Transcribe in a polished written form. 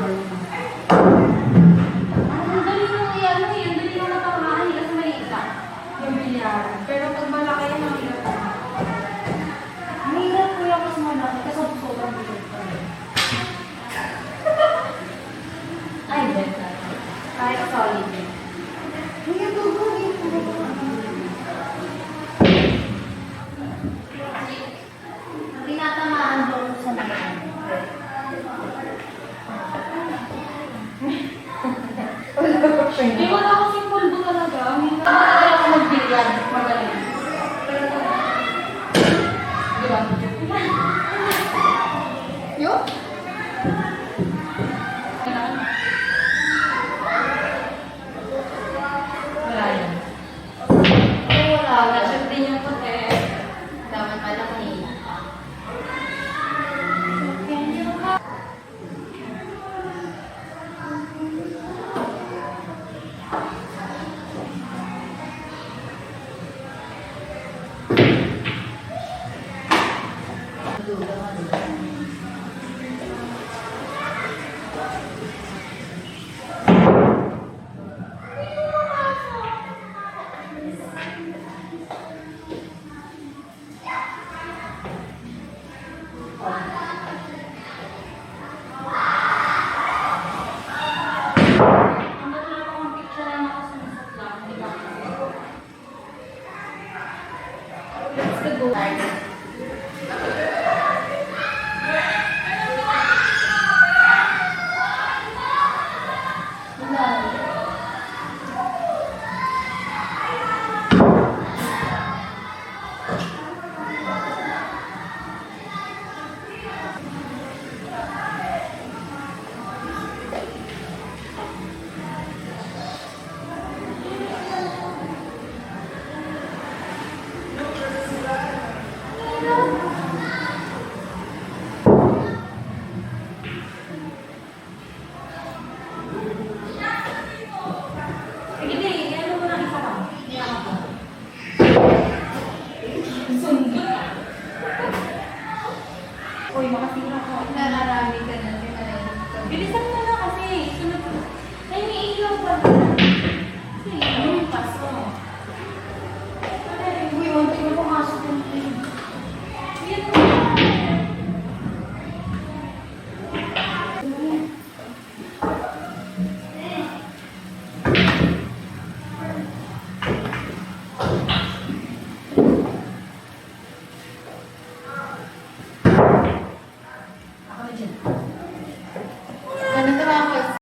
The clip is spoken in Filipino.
Ang dali mo yan, ang dali mo natamahan nila sa maliit lang. Yung bilyaran. Pero pag malaki yan, ang hirap. Ang hirap ko yung mas malaki kasi sobrang bigat pa rin. Ay, better. Kahit solid din. Hindi ito ko, tinatamaan doon sa naman. Hindi mo na kasing pulbo talaga. Hindi ako magbilyan. Magaling. Di ba? Yo? Wala yan. Wala. Nasa din yung puti. Dapat pala kanina. Uy, makasira ko. Nararami ka na. Bilisan mo na kasi. Sunod. Ay, may ilaw pa. Sige.